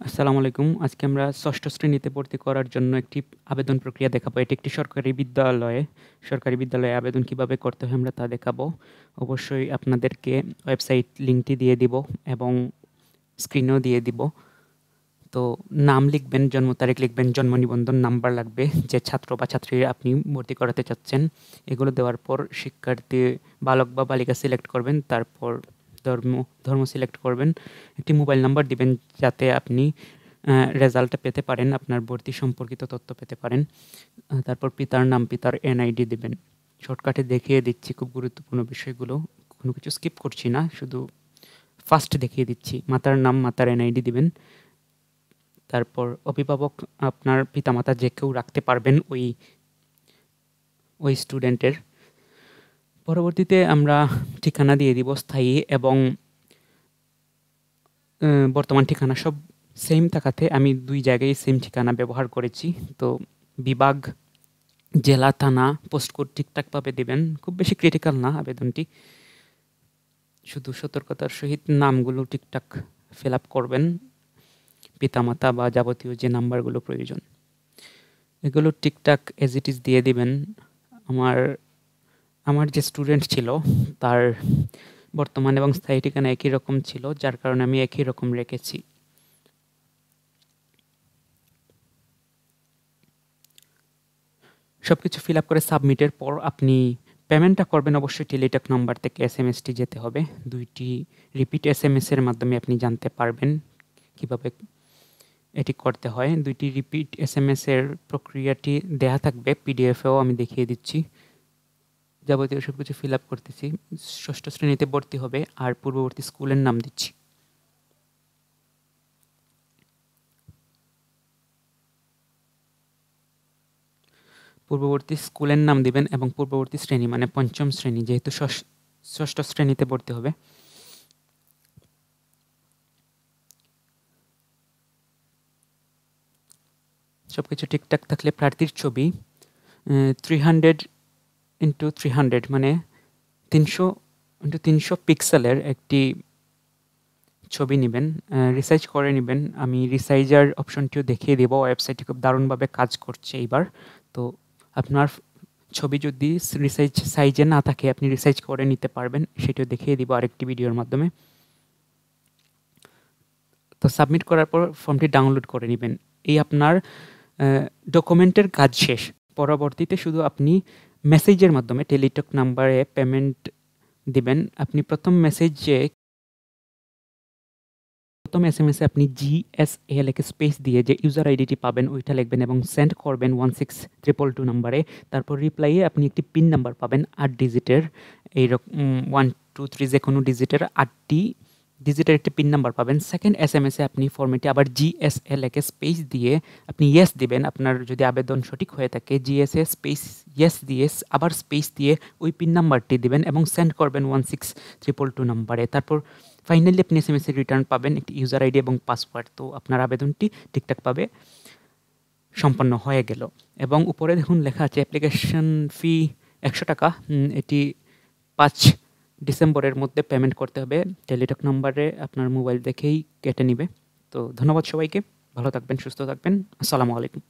আসসালামু আলাইকুম। আজকে আমরা ৬ষ্ঠ শ্রেণীতে ভর্তি করার জন্য একটি আবেদন প্রক্রিয়া দেখাবো। এটি একটি সরকারি বিদ্যালয়ে আবেদন কিভাবে করতে হয় আমরা তা দেখাবো। অবশ্যই আপনাদেরকে ওয়েবসাইট লিঙ্কটি দিয়ে দিব এবং স্ক্রিনেও দিয়ে দিব। তো নাম লিখবেন, জন্ম তারিখ লিখবেন, জন্ম নিবন্ধন নাম্বার লাগবে, যে ছাত্র বা ছাত্রী আপনি ভর্তি করাতে চাচ্ছেন। এগুলো দেওয়ার পর শিক্ষার্থী বালক বা বালিকা সিলেক্ট করবেন। তারপর ধর্ম সিলেক্ট করবেন। একটি মোবাইল নাম্বার দিবেন যাতে আপনি রেজাল্টটা পেতে পারেন, আপনার ভর্তি সম্পর্কিত তথ্য পেতে পারেন। তারপর পিতার নাম, পিতার এনআইডি দিবেন। শর্টকাটে দেখিয়ে দিচ্ছি খুব গুরুত্বপূর্ণ বিষয়গুলো। কোনো কিছু স্কিপ করছি না, শুধু ফার্স্ট দেখিয়ে দিচ্ছি। মাতার নাম, মাতার এনআইডি দিবেন। তারপর অভিভাবক আপনার পিতামাতা যে কেউ রাখতে পারবেন ওই স্টুডেন্টের। পরবর্তীতে আমরা ঠিকানা দিয়ে দিব স্থায়ী এবং বর্তমান ঠিকানা সব সেম থাকাতে আমি ২ জায়গায় সেম ঠিকানা ব্যবহার করেছি। তো বিভাগ, জেলা, থানা, পোস্টকোড ঠিকঠাকভাবে দিবেন। খুব বেশি ক্রিটিক্যাল না আবেদনটি। শুধু সতর্কতার সহিত নামগুলো ঠিকঠাক ফিল আপ করবেন। পিতামাতা বা যাবতীয় যে নাম্বারগুলো প্রয়োজন এগুলো ঠিকঠাক এজ ইট ইজ দিয়ে দিবেন। আমার যে স্টুডেন্ট ছিল তার বর্তমান এবং স্থায়ী ঠিকানা একই রকম ছিল, যার কারণে আমি একই রকম রেখেছি। সবকিছু ফিল আপ করে সাবমিটের পর আপনি পেমেন্টটা করবেন অবশ্যই টেলিটক নাম্বার থেকে। এসএমএসটি যেতে হবে। ২টি রিপিট এসএমএসের মাধ্যমে আপনি জানতে পারবেন কিভাবে এটি করতে হয়। ২টি রিপিট এসএমএসের প্রক্রিয়াটি দেয়া থাকবে, পিডিএফেও আমি দেখিয়ে দিচ্ছি। যাবতীয় সবকিছু ফিল আপ করতেছি। ৬ষ্ঠ শ্রেণীতে ভর্তি হবে আর পূর্ববর্তী স্কুলের নাম দিচ্ছি। পূর্ববর্তী স্কুলের নাম দিবেন এবং পূর্ববর্তী শ্রেণী মানে ৫ম শ্রেণী, যেহেতু ৬ষ্ঠ শ্রেণীতে ভর্তি হবে। সবকিছু ঠিকঠাক থাকলে প্রার্থীর ছবি 300x300 মানে 300x300 পিক্সেলের একটি ছবি নিবেন, রিসাইজ করে নিবেন। আমি রিসাইজার অপশনটিও দেখিয়ে দেব। ওয়েবসাইটটি খুব দারুণভাবে কাজ করছে এইবার। তো আপনার ছবি যদি রিসাইজ সাইজে না থাকে আপনি রিসাইজ করে নিতে পারবেন, সেটিও দেখিয়ে দিব আরেকটি ভিডিওর মাধ্যমে। তো সাবমিট করার পর ফর্মটি ডাউনলোড করে নেবেন। এই আপনার ডকুমেন্টের কাজ শেষ। পরবর্তীতে শুধু আপনি মেসেজের মাধ্যমে টেলিটক নাম্বারে পেমেন্ট দিবেন। আপনি প্রথম এসএমএসে আপনি GSA লিখে স্পেস দিয়ে যে ইউজার আইডিটি পাবেন ওইটা লিখবেন এবং সেন্ড করবেন 16222 নাম্বারে। তারপর রিপ্লাইয়ে আপনি একটি পিন নাম্বার পাবেন ৮ ডিজিটের। এইরকম 1 2 3 যেকোনো ডিজিটের ৮টি ডিজিটের একটি পিন নাম্বার পাবেন। সেকেন্ড এসএমএসে আপনি ফরম্যাটে আবার GSA লিখে স্পেস দিয়ে আপনি ইয়েস দিবেন। আপনার যদি আবেদন সঠিক হয়ে থাকে GSA স্পেস ইয়েস দিয়ে আবার স্পেস দিয়ে ওই পিন নাম্বারটি দিবেন এবং সেন্ড করবেন 16222 নাম্বারে। তারপর ফাইনালি আপনি এসএমএসের রিটার্ন পাবেন একটি ইউজার আইডি এবং পাসওয়ার্ড। তো আপনার আবেদনটি ঠিকঠাকভাবে সম্পন্ন হয়ে গেল। এবং উপরে দেখুন লেখা আছে অ্যাপ্লিকেশন ফি ১০০ টাকা। এটি ৫ ডিসেম্বরের মধ্যে পেমেন্ট করতে হবে। টেলিটক নাম্বারে আপনার মোবাইল দেখেই কেটে নিবে। তো ধন্যবাদ সবাইকে। ভালো থাকবেন, সুস্থ থাকবেন। আসসালামু আলাইকুম।